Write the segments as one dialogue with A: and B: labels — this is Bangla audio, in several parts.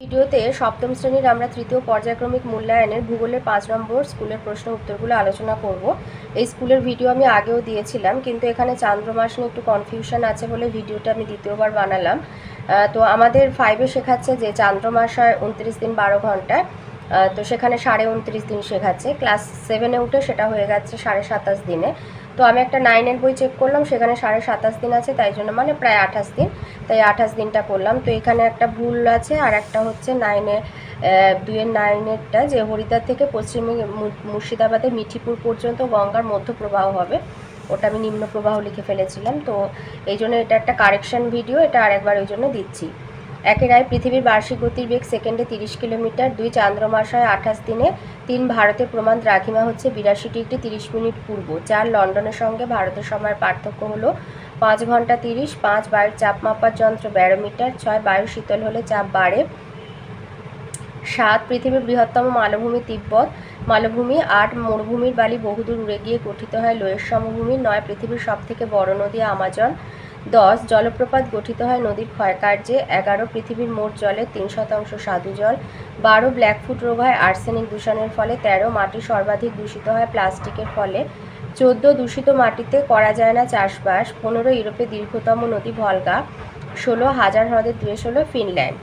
A: ভিডিওতে সপ্তম শ্রেণীর আমরা তৃতীয় পর্যায়ক্রমিক মূল্যায়নের ভূগোলের 5 নম্বর স্কুলের প্রশ্ন উত্তরগুলো আলোচনা করব। এই স্কুলের ভিডিও আমি আগেও দিয়েছিলাম, কিন্তু এখানে চান্দ্রমাস নিয়ে একটু কনফিউশন আছে বলে ভিডিওটা আমি দ্বিতীয়বার বানালাম। তো আমাদের 5-এ শেখাচ্ছে যে চান্দ্রমাস হয় 29 দিন 12 ঘন্টায়, তো সেখানে 29.5 দিন শেখাচ্ছে। ক্লাস 7-এ উঠে সেটা হয়ে যাচ্ছে 27.5 দিনে। তো আমি একটা 9-এর বই চেক করলাম, সেখানে 27.5 দিন আছে, তাই জন্য মানে প্রায় 28 দিন, তাই 28 দিনটা করলাম। তো এখানে একটা ভুল আছে, আর একটা হচ্ছে 2-এর 9-এরটা যে হরিদ্বার থেকে পশ্চিমে মুর্শিদাবাদের মিঠিপুর পর্যন্ত গঙ্গার মধ্য প্রবাহ হবে, ওটা আমি নিম্ন প্রবাহ লিখে ফেলেছিলাম। তো এই জন্য এটা একটা কারেকশন ভিডিও, এটা আরেকবার ওই জন্য দিচ্ছি। একের রায় পৃথিবীর বার্ষিক গতির বেগ সেকেন্ডে 30 কিলোমিটার, 2 চান্দ্রমাস হয় 28 দিনে, 3 ভারতের প্রমাণ দ্রাঘিমা হচ্ছে 82 ডিগ্রি 30 মিনিট পূর্ব, 4 লন্ডনের সঙ্গে ভারতের সময়ের পার্থক্য হলো 5 ঘন্টা 30, 5 বায়ুর চাপ মাপার যন্ত্র ব্যারোমিটার, 6 বায়ু শীতল হলে চাপ বাড়ে, 7 পৃথিবীর বৃহত্তম মালভূমি তিব্বত মালভূমি, 8 মরুভূমির বালি বহুদূর উড়ে গিয়ে গঠিত হয় লোয়ের সমভূমি, 9 পৃথিবীর সবথেকে বড় নদী আমাজন, 10 জলপ্রপাত গঠিত হয় নদীর ক্ষয়কার্যে, 11 পৃথিবীর মোট জলের 3% স্বাদু জল, 12 ব্ল্যাকফুট রোগ হয় আর্সেনিক দূষণের ফলে, 13 মাটি সর্বাধিক দূষিত হয় প্লাস্টিকের ফলে, 14 দূষিত মাটিতে করা যায় না চাষবাস, 15 ইউরোপের দীর্ঘতম নদী ভলগা, 16 হাজার হ্রদের দেশ হলো ফিনল্যান্ড।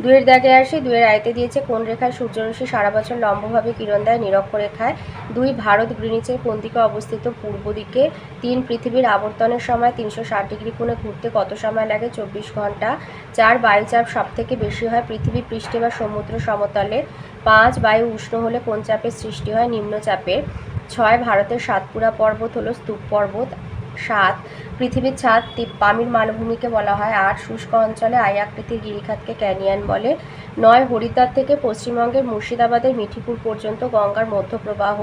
A: 2-এর দাগে আসি, 2-এর আয়তে দিয়েছে কোন রেখায় সূর্যরশ্মি সারা বছর লম্বভাবে কিরণ দেয় নিরক্ষরেখায়, 2 ভারত গ্রিনিচের কোন দিকে অবস্থিত পূর্ব দিকে, 3 পৃথিবীর আবর্তনের সময় 360 ডিগ্রি কোণে ঘুরতে কত সময় লাগে 24 ঘন্টা, 4 বায়ুচাপ সবথেকে বেশি হয় পৃথিবী পৃষ্ঠে বা সমুদ্র সমতলে, 5 বায়ু উষ্ণ হলে কোন চাপের সৃষ্টি হয় নিম্নচাপের, 6 ভারতের সাতপুরা পর্বত হলো স্তূপ পর্বত, 7 পৃথিবীর ছাদ পামির মালভূমিকে বলা হয়, 8 শুষ্ক অঞ্চলে আই আকৃতির গিরিখাতকে ক্যানিয়ন বলে, 9 হরিদ্বার থেকে পশ্চিমবঙ্গের মুর্শিদাবাদের মিঠিপুর পর্যন্ত গঙ্গার মধ্যপ্রবাহ,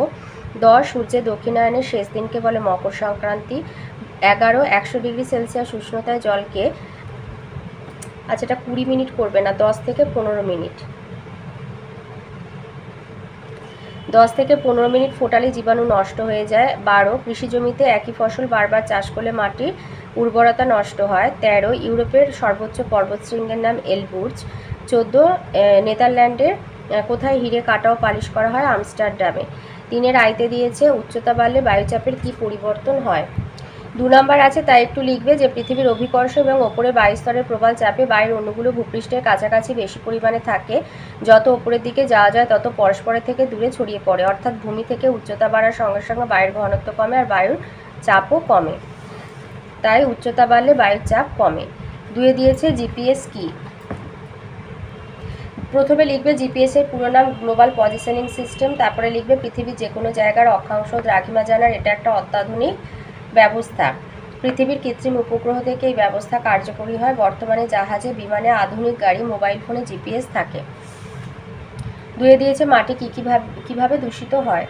A: 10 সূর্যের দক্ষিণায়নের শেষ দিনকে বলে মকর সংক্রান্তি, 11 100 ডিগ্রি সেলসিয়াস উষ্ণতায় জলকে, আচ্ছা এটা 20 মিনিট করবে না, 10 থেকে 15 মিনিট, 10 থেকে 15 মিনিট ফোটালে জীবাণু নষ্ট হয়ে যায়, 12 কৃষি জমিতে একই ফসল বারবার চাষ করলে মাটির উর্বরতা নষ্ট হয়, 13 ইউরোপের সর্বোচ্চ পর্বতশৃঙ্গের নাম এলবুর্জ, 14 নেদারল্যান্ডের কোথায় হিরে কাটা ও পালিশ করা হয় আমস্টারডামে। 3-এর আয়তে দিয়েছে উচ্চতা বাড়লে বায়ুচাপের কি পরিবর্তন হয়। 2 নম্বর আছে, তাই একটু লিখবে যে পৃথিবীর অভিকর্ষ এবং ওপরে বায়ুস্তরের প্রবাল চাপে বায়ুর অণুগুলো ভূপৃষ্ঠের কাছাকাছি বেশি পরিমাণে থাকে, যত ওপরের দিকে যাওয়া যায় তত পরস্পরের থেকে দূরে ছড়িয়ে পড়ে, অর্থাৎ ভূমি থেকে উচ্চতা বাড়ার সঙ্গে সঙ্গে বায়ুর ঘনত্ব কমে আর বায়ুর চাপও কমে, তাই উচ্চতা বাড়লে বায়ুর চাপ কমে। 2-এ দিয়েছে জিপিএস কি। প্রথমে লিখবে জিপিএস এর পুরো নাম গ্লোবাল পজিশনিং সিস্টেম, তারপরে লিখবে পৃথিবীর যে কোনো জায়গার অক্ষাংশ দ্রাঘিমা জানার এটা একটা অত্যাধুনিক ব্যবস্থা। পৃথিবীর কৃত্রিম উপগ্রহ থেকে এই ব্যবস্থা কার্যকরী হয়, বর্তমানে জাহাজে, বিমানে, আধুনিক গাড়ি, মোবাইল ফোনে জিপিএস থাকে। 2-এ দিয়েছে মাটি কিভাবে দূষিত হয়।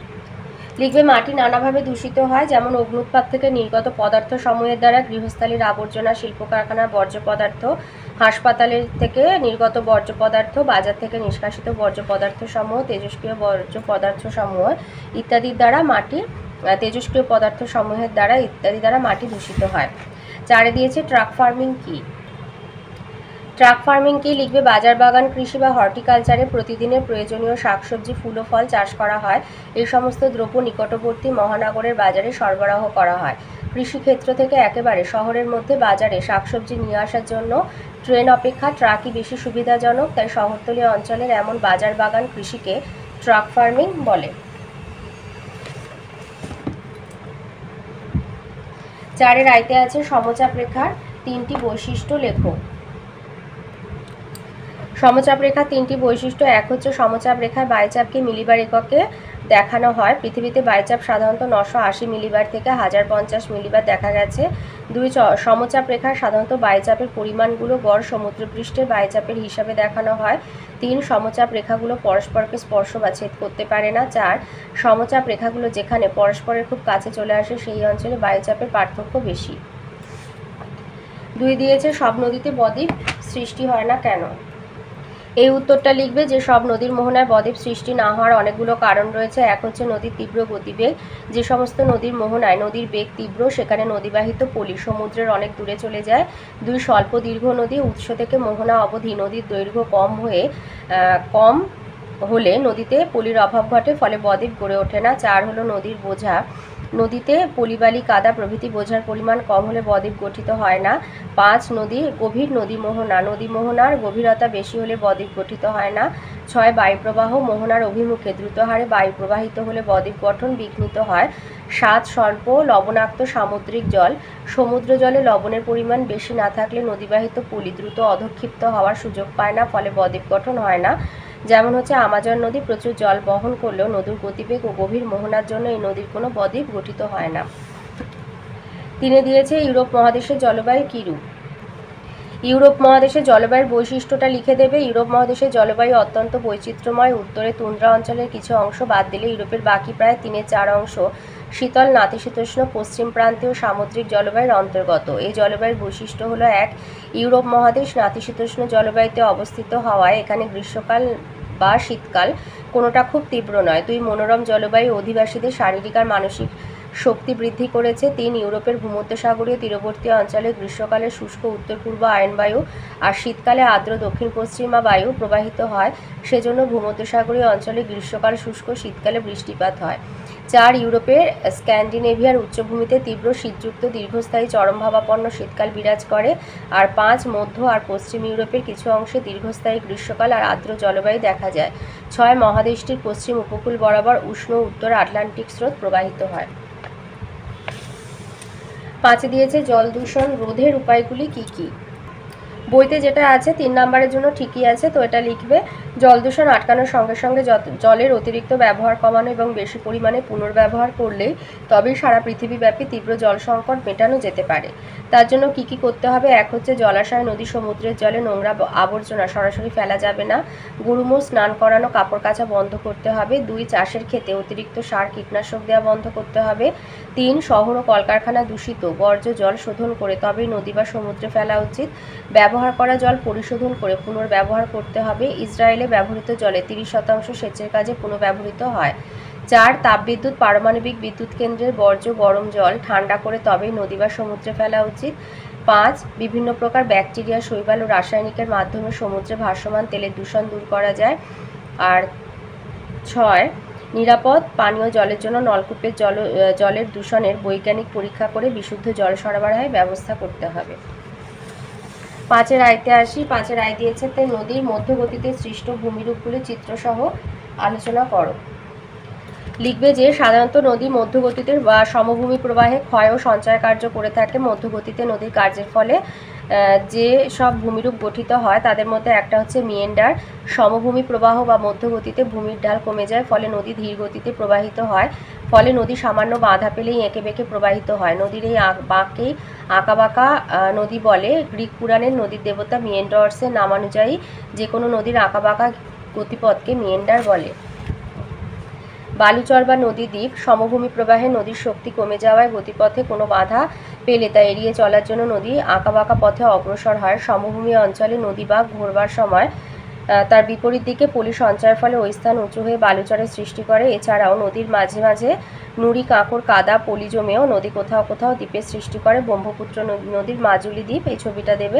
A: লিখবে মাটি নানাভাবে দূষিত হয়, যেমন অগ্নুৎপাত থেকে নির্গত পদার্থ সমূহের দ্বারা, গৃহস্থালির আবর্জনা, শিল্প কারখানার বর্জ্য পদার্থ, হাসপাতালের থেকে নির্গত বর্জ্য পদার্থ, বাজার থেকে নিষ্কাশিত বর্জ্য পদার্থ সমূহ, তেজস্ক্রিয় বর্জ্য পদার্থ সমূহ ইত্যাদির দ্বারা মাটি তেজস্ক্রিয় পদার্থ সমূহের দ্বারা ইত্যাদি দ্বারা মাটি দূষিত হয়। 4-এ দিয়েছে ট্রাক ফার্মিং কি। ট্রাক ফার্মিং কি লিখবে বাজার বাগান কৃষি বা হর্টিকালচারে প্রতিদিনের প্রয়োজনীয় শাকসবজি, ফুল ও ফল চাষ করা হয়, এই সমস্ত দ্রব্য নিকটবর্তী মহানগরের বাজারে সরবরাহ করা হয়। কৃষিক্ষেত্র থেকে একেবারে শহরের মধ্যে বাজারে শাকসবজি নিয়ে আসার জন্য ট্রেন অপেক্ষা ট্রাকই বেশি সুবিধাজনক, তাই শহরতলি অঞ্চলের এমন বাজার বাগান কৃষিকে ট্রাক ফার্মিং বলে। 4-এর আয়তে আছে সমচাপ রেখার 3টি বৈশিষ্ট্য লেখো। সমচাপ রেখার 3টি বৈশিষ্ট্য, এক হচ্ছে সমচাপ রেখার বায়ুচাপকে মিলিবার এককে দেখানো হয়, পৃথিবীতে বায়ুচাপ সাধারণত 980 মিলিবার থেকে 1050 মিলিবার দেখা গেছে। 2 সমচাপ রেখার সাধারণত বায়ুচাপের পরিমাণগুলো গড় সমুদ্রপৃষ্ঠের বায়ুচাপের হিসাবে দেখানো হয়। 3 সমচাপ রেখাগুলো পরস্পরকে স্পর্শ বা ছেদ করতে পারে না। 4 সমচাপ রেখাগুলো যেখানে পরস্পরের খুব কাছে চলে আসে সেই অঞ্চলে বায়ুচাপের পার্থক্য বেশি। 2 দিয়েছে সব নদীতে বদ্বীপ সৃষ্টি হয় না কেন। এই উত্তরটা লিখবে যে সব নদীর মোহনায় বদ্বীপ সৃষ্টি না হওয়ার অনেকগুলো কারণ রয়েছে। এক হচ্ছে নদীর তীব্র গতিবেগ। যে সমস্ত নদীর মোহনায় নদীর বেগ তীব্র সেখানে নদীবাহিত পলি সমুদ্রের অনেক দূরে চলে যায়। 2 স্বল্প দীর্ঘ নদী। উৎস থেকে মোহনা অবধি নদীর দৈর্ঘ্য কম হলে নদীতে পলির অভাব ঘটে, ফলে বদ্বীপ গড়ে ওঠে না। 4 হলো নদীর বোঝা। নদীতে পলিবালি কাদা প্রভৃতি বোঝার পরিমাণ কম হলে বদ্বীপ গঠিত হয় না। 5 গভীর নদী মোহনার গভীরতা বেশি হলে বদ্বীপ গঠিত হয় না। 6 বায়ুপ্রবাহ। মোহনার অভিমুখে দ্রুত হারে বায়ু প্রবাহিত হলে বদ্বীপ গঠন বিঘ্নিত হয়। 7 স্বল্প লবণাক্ত সামুদ্রিক জল। সমুদ্র জলে লবণের পরিমাণ বেশি না থাকলে নদীবাহিত পলি দ্রুত অধঃক্ষিপ্ত হওয়ার সুযোগ পায় না, ফলে বদ্বীপ গঠন হয় না। যেমন হচ্ছে আমাজন নদী প্রচুর জল বহন করলেও নদীর গতিবেগ ও গভীর মোহনার জন্য এই নদীর কোনো বদ্বীপ গঠিত হয় না। 3 দিয়েছে ইউরোপ মহাদেশের জলবায়ু কিরূপ। ইউরোপ মহাদেশের জলবায়ুর বৈশিষ্ট্যটা লিখে দেবে। ইউরোপ মহাদেশের জলবায়ু অত্যন্ত বৈচিত্র্যময়। উত্তরে তুন্দ্রা অঞ্চলের কিছু অংশ বাদ দিলে ইউরোপের বাকি প্রায় 3/4 অংশ শীতল নাতিশীতোষ্ণ পশ্চিম প্রান্তীয় সামুদ্রিক জলবায়ুর অন্তর্গত। এই জলবায়ুর বৈশিষ্ট্য হলো 1 ইউরোপ মহাদেশ নাতিশীতোষ্ণ জলবায়ুতে অবস্থিত হওয়ায় এখানে গ্রীষ্মকাল বা শীতকাল কোনোটা খুব তীব্র নয়। 2 মনোরম জলবায়ু অধিবাসীদের শারীরিক আর মানসিক শক্তি বৃদ্ধি করেছে। 3 ইউরোপের ভূমধ্যসাগরীয় তীরবর্তী অঞ্চলে গ্রীষ্মকালে শুষ্ক উত্তর পূর্ব আয়নবায়ু আর শীতকালে আর্দ্র দক্ষিণ পশ্চিমা বায়ু প্রবাহিত হয়, সেজন্য ভূমধ্যসাগরীয় অঞ্চলে গ্রীষ্মকাল শুষ্ক, শীতকালে বৃষ্টিপাত হয়। 4 ইউরোপের স্ক্যান্ডিনেভিয়ার উচ্চভূমিতে তীব্র শীতযুক্ত দীর্ঘস্থায়ী চরমভাবাপন্ন শীতকাল বিরাজ করে। আর 5 মধ্য আর পশ্চিম ইউরোপের কিছু অংশে দীর্ঘস্থায়ী গ্রীষ্মকাল আর আর্দ্র জলবায়ু দেখা যায়। 6 মহাদেশটির পশ্চিম উপকূল বরাবর উষ্ণ উত্তর আটলান্টিক স্রোত প্রবাহিত হয়। 5 দিয়েছে জল দূষণ রোধের উপায়গুলি কি কি। বইতে যেটা আছে 3 নম্বরের জন্য ঠিকই আছে, তো এটা লিখবে। জল দূষণ আটকানোর সঙ্গে সঙ্গে জলের অতিরিক্ত ব্যবহার কমানো এবং বেশি পরিমাণে পুনর্ব্যবহার করলেই তবেই সারা পৃথিবীব্যাপী তীব্র জল সংকট মেটানো যেতে পারে। তার জন্য কি কি করতে হবে। 1 হচ্ছে জলাশয় নদী সমুদ্রের জলে নোংরা আবর্জনা সরাসরি ফেলা যাবে না। গরু-মোষ স্নান করানো কাপড় কাচা বন্ধ করতে হবে। 2 চাষের ক্ষেতে অতিরিক্ত সার কীটনাশক দেওয়া বন্ধ করতে হবে। 3 শহর ও কলকারখানা দূষিত বর্জ্য জল শোধন করে তবেই নদী বা সমুদ্রে ফেলা উচিত। ব্যবহার করা জল পরিশোধন করে পুনর্ব্যবহার করতে হবে। ইসরায়েলে ব্যবহৃত জলে 30% সেচের কাজে পুনর্ব্যবহৃত হয়। 4 তাপবিদ্যুৎ পারমাণবিক বিদ্যুৎ কেন্দ্রের বর্জ্য গরম জল ঠান্ডা করে তবেই নদী বা সমুদ্রে ফেলা উচিত। 5 বিভিন্ন প্রকার ব্যাকটেরিয়া শৈবাল ও রাসায়নিকের মাধ্যমে সমুদ্রে ভাসমান তেলের দূষণ দূর করা যায়। আর 6 নিরাপদ পানীয় জলের জন্য নলকূপের জলের দূষণের বৈজ্ঞানিক পরীক্ষা করে বিশুদ্ধ জল সরবরাহের ব্যবস্থা করতে হবে। 5 আয়তে আসি। 5 আয় দিয়েছে তাই নদীর মধ্যগতিতে সৃষ্ট ভূমিরূপগুলি চিত্রসহ আলোচনা করো। লিখবে যে সাধারণত নদী মধ্যগতিতে বা সমভূমি প্রবাহে ক্ষয় ও সঞ্চয় কার্য করে থাকে। মধ্যগতিতে নদীর কার্যের ফলে যে সব ভূমিরূপ গঠিত হয় তাদের মধ্যে একটা হচ্ছে মিয়েন্ডার। সমভূমি প্রবাহ বা মধ্যগতিতে ভূমির ঢাল কমে যায়, ফলে নদী ধীর গতিতে প্রবাহিত হয়। ফলে নদী সামান্য বাধা পেলেই এঁকে বেঁকে প্রবাহিত হয়। নদীর এই বাঁকেই আঁকাবাঁকা নদী বলে। গ্রিক পুরাণের নদীর দেবতা মিয়েন্ডার্সের নামানুযায়ী যে কোনো নদীর আঁকাবাঁকা গতিপথকে মিয়েন্ডার বলে। বালুচর বা নদী দ্বীপ সমভূমি প্রবাহে নদীর শক্তি কমে যাওয়ায় গতিপথে কোনো বাধা পেলে তা এড়িয়ে চলার জন্য নদী আঁকাবাঁকা পথে অগ্রসর হয়। সমভূমি অঞ্চলে নদী বাঁক ঘোরবার সময় তার বিপরীত দিকে পলি সঞ্চয়ের ফলে ওই স্থান উঁচু হয়ে বালুচরের সৃষ্টি করে। এছাড়াও নদীর মাঝে মাঝে নুড়ি কাঁকড় কাদা পলি জমেও নদী কোথাও কোথাও দ্বীপের সৃষ্টি করে। ব্রহ্মপুত্র নদীর মাজুলি দ্বীপ, এই ছবিটা দেবে।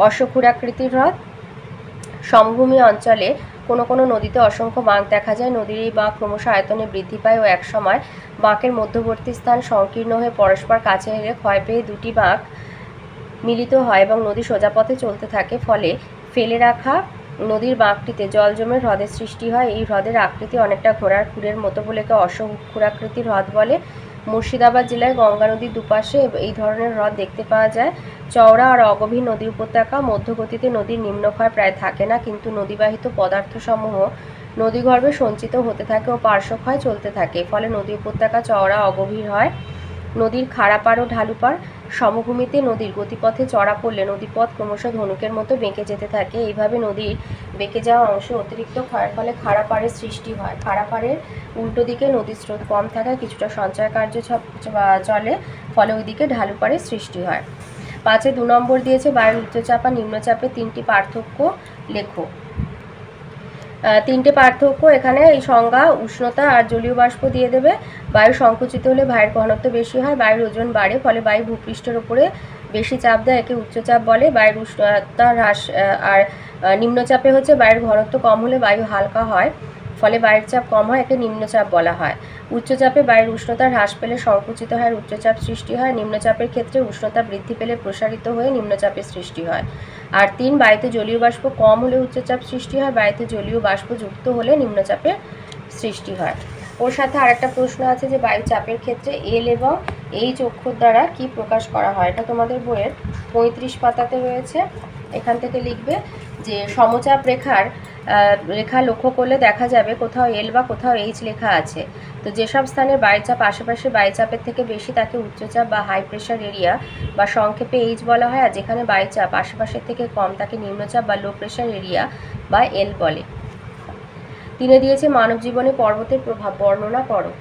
A: অশ্বক্ষুরাকৃতির হ্রদ সমভূমি অঞ্চলে কোনো কোনো নদীতে অসংখ্য বাঁক দেখা যায়। নদীর এই বাঁক ক্রমশ আয়তনে বৃদ্ধি পায় ও একসময় বাঁকের মধ্যবর্তী স্থান সংকীর্ণ হয়ে পরস্পর কাছে এলে ক্ষয় পেয়ে দুটি বাঁক মিলিত হয় এবং নদী সোজা পথে চলতে থাকে। ফলে ফেলে রাখা নদীর বাঁকটিতে জল জমে হ্রদের সৃষ্টি হয়। এই হ্রদের আকৃতি অনেকটা ঘোড়ার খুরের মতো বলে অশ্বক্ষুরাকৃতির হ্রদ বলে। মুর্শিদাবাদ জেলায় গঙ্গা নদীর দুপাশে এই ধরনের হ্রদ দেখতে পাওয়া যায়। চওড়া আর অগভীর নদী উপত্যকা। মধ্যগতিতে নদীর নিম্নক্ষয় প্রায় থাকে না, কিন্তু নদীবাহিত পদার্থসমূহ নদীগর্ভে সঞ্চিত হতে থাকে ও পার্শ্বক্ষয় চলতে থাকে। ফলে নদী উপত্যকা চওড়া অগভীর হয়। নদীর খাড়া পাড় ও ঢালু পাড় সমভূমিতে নদীর গতিপথে চড়া পড়লে নদীপথ ক্রমশ ধনুকের মতো বেঁকে যেতে থাকে। এইভাবে নদীর বেঁকে যাওয়া অংশে অতিরিক্ত ক্ষয়ের ফলে খাড়া পাড়ের সৃষ্টি হয়। খাড়া পাড়ের উল্টো দিকে নদীর স্রোত কম থাকায় কিছুটা সঞ্চয় কার্য চলে, ফলে ওইদিকে ঢালু পাড়ের সৃষ্টি হয়। 5 2 নম্বর দিয়েছে বায়ুর উচ্চচাপ আর নিম্নচাপের 3টি পার্থক্য লেখো। তিনটে পার্থক্য এখানে, এই সংজ্ঞা উষ্ণতা আর জলীয় বাষ্প দিয়ে দেবে। বায়ু সংকুচিত হলে বায়ুর ঘনত্ব বেশি হয়, বায়ুর ওজন বাড়ে, ফলে বায়ু ভূপৃষ্ঠের উপরে বেশি চাপ দেয়, একে উচ্চচাপ বলে। বায়ুর উষ্ণতা হ্রাস আর নিম্নচাপে হচ্ছে বায়ুর ঘনত্ব কম হলে বায়ু হালকা হয়, ফলে বায়ুর চাপ কম হয়, একে নিম্নচাপ বলা হয়। উচ্চচাপে বায়ুর উষ্ণতা হ্রাস পেলে সংকুচিত হয়, উচ্চচাপ সৃষ্টি হয়। নিম্নচাপের ক্ষেত্রে উষ্ণতা বৃদ্ধি পেলে প্রসারিত হয়ে নিম্নচাপের সৃষ্টি হয়। আর 3, বায়ুতে জলীয় বাষ্প কম হলে উচ্চচাপ সৃষ্টি হয়, বায়ুতে জলীয় বাষ্প যুক্ত হলে নিম্নচাপের সৃষ্টি হয়। ওর সাথে আরেকটা প্রশ্ন আছে যে বায়ু চাপের ক্ষেত্রে এল এবং এইচ অক্ষর দ্বারা কি প্রকাশ করা হয়। এটা তোমাদের বইয়ের 35 পাতাতে রয়েছে। এখান থেকে লিখবে যে সমচাপ রেখা লক্ষ্য করলে দেখা যাবে কোথাও এল বা কোথাও এইচ লেখা আছে। তো যেসব স্থানে বায়ুচাপ আশেপাশে বায়ুচাপের থেকে বেশি তাকে উচ্চচাপ বা হাই প্রেশার এরিয়া বা সংক্ষেপে এইচ বলা হয়, আর যেখানে বায়ুচাপ আশেপাশের থেকে কম তাকে নিম্নচাপ বা লো প্রেশার এরিয়া বা এল বলে। তিনি দিয়েছে মানব জীবনে পর্বতের প্রভাব বর্ণনা করো।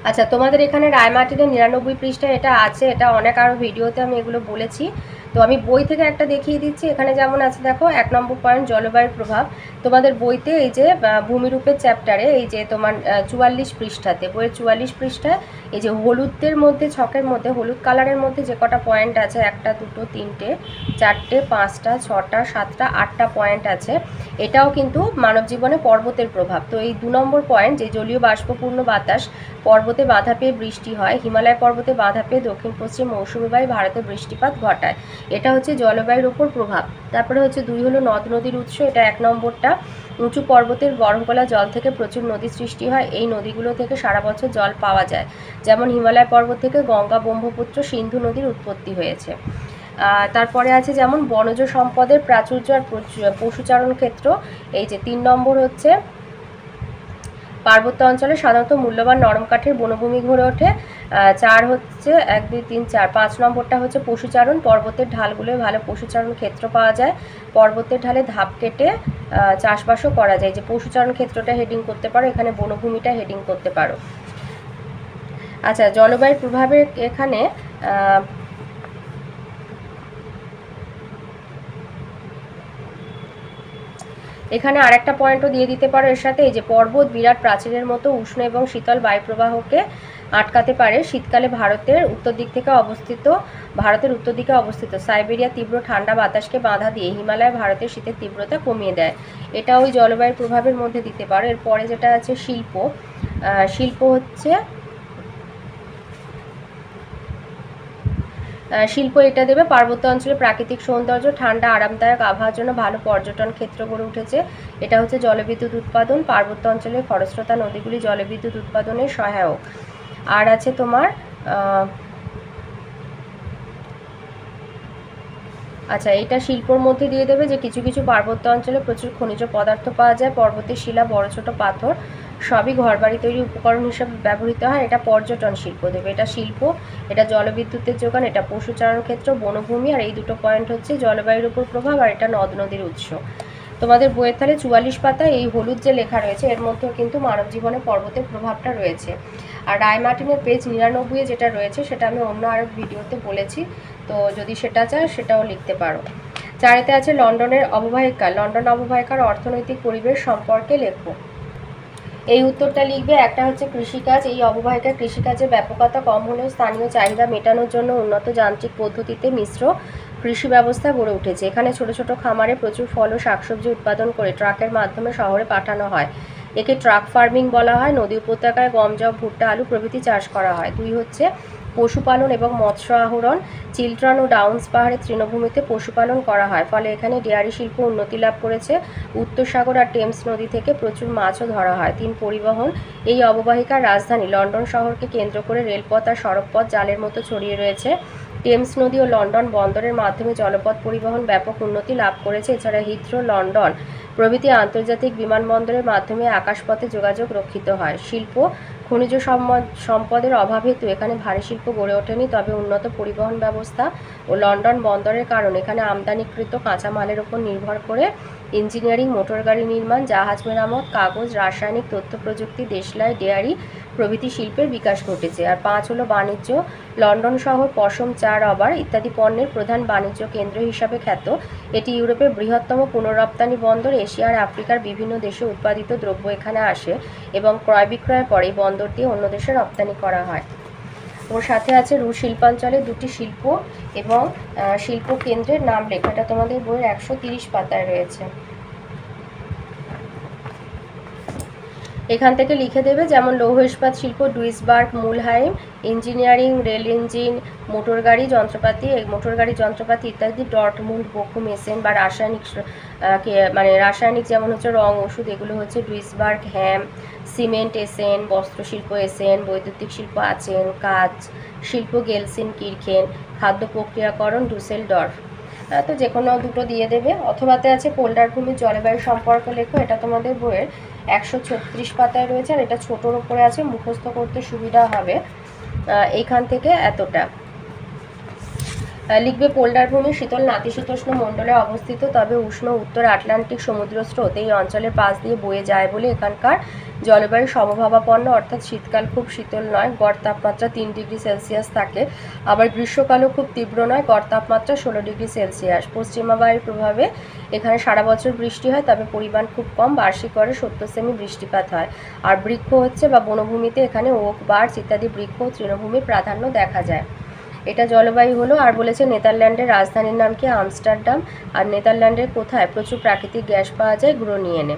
A: আচ্ছা, তোমাদের এখানে রায়মার্টিনের 99 পৃষ্ঠায় এটা আছে, এটা অনেক আরও ভিডিওতে আমি এগুলো বলেছি। তো আমি বই থেকে একটা দেখিয়ে দিচ্ছি। এখানে যেমন আছে দেখো 1 নম্বর পয়েন্ট জলবায়ুর প্রভাব। তোমাদের বইতে এই যে ভূমিরূপের চ্যাপ্টারে এই যে তোমার 44 পৃষ্ঠাতে, বইয়ের 44 পৃষ্ঠায় এই যে হলুদের মধ্যে, ছকের মধ্যে হলুদ কালারের মধ্যে যে কটা পয়েন্ট আছে, 1, 2, 3, 4, 5, 6, 7, 8টা পয়েন্ট আছে। এটাও কিন্তু মানব জীবনে পর্বতের প্রভাব। তো এই 2 নম্বর পয়েন্ট, যে জলীয় বাষ্পপূর্ণ বাতাস পর্বতে বাধা পেয়ে বৃষ্টি হয়, হিমালয় পর্বতে বাধা পেয়ে দক্ষিণ পশ্চিম মৌসুমী বায়ু ভারতে বৃষ্টিপাত ঘটায়, এটা হচ্ছে জলবায়ুর উপর প্রভাব। তারপরে হচ্ছে 2 হলো নদ নদীর উৎস। এটা 1 নম্বরটা, উঁচু পর্বতের বরফ গলা জল থেকে প্রচুর নদী সৃষ্টি হয়, এই নদীগুলো থেকে সারা বছর জল পাওয়া যায়। যেমন হিমালয় পর্বত থেকে গঙ্গা, ব্রহ্মপুত্র, সিন্ধু নদীর উৎপত্তি হয়েছে। তারপরে আছে যেমন বনজ সম্পদের প্রাচুর্য আর পশুচারণ ক্ষেত্র। এই যে 3 নম্বর হচ্ছে পার্বত্য অঞ্চলে সাধারণত মূল্যবান নরম কাঠের বনভূমি গড়ে ওঠে। 4 হচ্ছে 1, 2, 3, 4, 5 নম্বরটা হচ্ছে পশুচারণ। পর্বতের ঢালগুলোয় ভালো পশুচারণ ক্ষেত্র পাওয়া যায়, পর্বতের ঢালে ধাপ কেটে চাষবাসও করা যায়। যে পশুচারণ ক্ষেত্রটা হেডিং করতে পারো, এখানে বনভূমিটা হেডিং করতে পারো। আচ্ছা, জলবায়ুর প্রভাবের এখানে এখানে আরেকটা পয়েন্টও দিয়ে দিতে পারো এর সাথে, এই যে পর্বত বিরাট প্রাচীরের মতো উষ্ণ এবং শীতল বায়ুপ্রবাহকে আটকাতে পারে। শীতকালে ভারতের উত্তর দিকে অবস্থিত সাইবেরিয়া তীব্র ঠান্ডা বাতাসকে বাধা দিয়ে হিমালয় ভারতের শীতের তীব্রতা কমিয়ে দেয়, এটা ওই জলবায়ুর প্রভাবের মধ্যে দিতে পারো। এরপরে যেটা আছে শিল্প হচ্ছে শিল্প, এটা দেবে পার্বত্য অঞ্চলে প্রাকৃতিক সৌন্দর্য, ঠান্ডা আরামদায়ক আবহাওয়ার জন্য ভালো পর্যটন ক্ষেত্র গড়ে উঠেছে, এটা হচ্ছে জলবিদ্যুৎ উৎপাদন। পার্বত্য অঞ্চলের খরস্রোতা নদীগুলি জলবিদ্যুৎ উৎপাদনের সহায়ক। আর আছে তোমার আচ্ছা, এটা শিল্পর মধ্যে দিয়ে দেবে যে কিছু কিছু পার্বত্য অঞ্চলে প্রচুর খনিজ পদার্থ পাওয়া যায়, পর্বতের শিলা, বড় ছোট পাথর সবই ঘরবাড়ি তৈরি উপকরণ হিসেবে ব্যবহৃত হয়, এটা পর্যটন শিল্প দেবে। এটা শিল্প, এটা জলবিদ্যুতের যোগান, এটা পশুচারণ ক্ষেত্র, বনভূমি। আর এই দুটো পয়েন্ট হচ্ছে জলবায়ুর উপর প্রভাব, আর এটা নদ নদীর উৎস। তোমাদের বইয়ের তাহলে 44 পাতায় এই হলুদ যে লেখা রয়েছে এর মধ্যেও কিন্তু মানব জীবনে পর্বতের প্রভাবটা রয়েছে। আর রায়মার্টিনের পেজ 99 যেটা রয়েছে সেটা আমি অন্য আরও ভিডিওতে বলেছি, তো যদি সেটা চাও সেটাও লিখতে পারো। 4 আছে লন্ডনের অববাহিকা। লন্ডন অববাহিকার অর্থনৈতিক পরিবেশ সম্পর্কে লেখো। এই উত্তরটা লিখবে। একটা হচ্ছে কৃষিকাজ। এই অববাহিকায় কৃষিকাজের ব্যাপকতা কম হলেও স্থানীয় চাহিদা মেটানোর জন্য উন্নত যান্ত্রিক পদ্ধতিতে মিশ্র কৃষি ব্যবস্থা গড়ে উঠেছে। এখানে ছোট ছোট খামারে প্রচুর ফল ও শাকসবজি উৎপাদন করে ট্রাকের মাধ্যমে শহরে পাঠানো হয়, একে ট্রাক ফার্মিং বলা হয়। নদী উপত্যকায় গম, যব, ভুট্টা, আলু প্রভৃতি চাষ করা হয়। 2 হচ্ছে পশুপালন এবং মৎস্য আহরণ। চিলট্রান ও ডাউন্স পাহাড়ের তৃণভূমিতে পশুপালন করা হয়, ফলে এখানে ডেয়ারি শিল্প উন্নতি লাভ করেছে। উত্তর সাগর আর টেমস নদী থেকে প্রচুর মাছও ধরা হয়। 3 পরিবহন। এই অববাহিকার রাজধানী লন্ডন শহরকে কেন্দ্র করে রেলপথ আর সড়কপথ জালের মতো ছড়িয়ে রয়েছে। টেমস নদী ও লন্ডন বন্দরের মাধ্যমে জলপথ পরিবহন ব্যাপক উন্নতি লাভ করেছে। এছাড়া হিথ্রো, লন্ডন প্রভৃতি আন্তর্জাতিক বিমানবন্দরের মাধ্যমে আকাশপথে যোগাযোগ রক্ষিত হয়। শিল্প, খনিজ সম্পদের অভাব হেতু এখানে ভারী শিল্প গড়ে ওঠেনি, তবে উন্নত পরিবহন ব্যবস্থা ও লন্ডন বন্দরের কারণে এখানে আমদানিকৃত কাঁচামালের উপর নির্ভর করে ইঞ্জিনিয়ারিং, মোটর গাড়ি নির্মাণ, জাহাজ মেরামত, কাগজ, রাসায়নিক, তথ্য প্রযুক্তি, দেশলাই, ডেয়ারি প্রভৃতি শিল্পের বিকাশ ঘটেছে। আর 5 হলো বাণিজ্য। লন্ডন শহর পশম, চা, রবার ইত্যাদি পণ্যের প্রধান বাণিজ্য কেন্দ্র হিসাবে খ্যাত। এটি ইউরোপের বৃহত্তম পুনরপ্তানি বন্দর। এশিয়া আর আফ্রিকার বিভিন্ন দেশে উৎপাদিত দ্রব্য এখানে আসে এবং ক্রয় বিক্রয়ের পরে বন্দর দিয়ে অন্য দেশে রপ্তানি করা হয়। ওর সাথে আছে রুশ শিল্পাঞ্চলে 2টি শিল্প এবং শিল্প কেন্দ্রের নাম লেখা। এটা তোমাদের বইয়ের 130 পাতায় রয়েছে। এখান থেকে লিখে দেবে, যেমন লৌহ ইস্পাত শিল্প ডুইসবার্গ, মুলহাইম, ইঞ্জিনিয়ারিং, রেল ইঞ্জিন, মোটর গাড়ি যন্ত্রপাতি ইত্যাদি ডর্টমুন্ড, বোখুম, এসেন বা রাসায়নিক যেমন হচ্ছে রং, ওষুধ, এগুলো হচ্ছে ডুইসবার্গ, হ্যাম, সিমেন্ট এসেন, বস্ত্রশিল্প এসেন, বৈদ্যুতিক শিল্প আচেন, কাজ শিল্প গেলসিন কিরখেন, খাদ্য প্রক্রিয়াকরণ ডুসেলডর্ফ। তো যে কোনো দুটো দিয়ে দেবে। অথবাতে আছে পোল্ডার ভূমির জলবায়ু সম্পর্ক লেখো। এটা তোমাদের বইয়ের 136 পাতায় রয়েছে আর এটা ছোটোর ওপরে আছে, মুখস্থ করতে সুবিধা হবে। এইখান থেকে এতটা লিখবে। পোল্ডার ভূমি শীতল নাতিশীতোষ্ণ মণ্ডলে অবস্থিত, তবে উষ্ণ উত্তর আটলান্টিক সমুদ্র স্রোত এই অঞ্চলের পাশ দিয়ে বয়ে যায় বলে এখানকার জলবায়ু সমভাবাপন্ন, অর্থাৎ শীতকাল খুব শীতল নয়, গড় তাপমাত্রা 3 ডিগ্রি সেলসিয়াস থাকে। আবার গ্রীষ্মকালও খুব তীব্র নয়, গড় তাপমাত্রা 16 ডিগ্রি সেলসিয়াস। পশ্চিমা বায়ুর প্রভাবে এখানে সারা বছর বৃষ্টি হয়, তবে পরিমাণ খুব কম, বার্ষিক গড়ে 70 সেমি বৃষ্টিপাত হয়। আর বৃক্ষ হচ্ছে বা বনভূমিতে এখানে ওক, বার্চ ইত্যাদি বৃক্ষ ও তৃণভূমির প্রাধান্য দেখা যায়। এটা জলবায়ু হলো। আর বলেছে নেদারল্যান্ডের রাজধানীর নাম কি? আমস্টারডাম। আর নেদারল্যান্ডের কোথায় প্রচুর প্রাকৃতিক গ্যাস পাওয়া যায়? গ্রোনিয়েনে।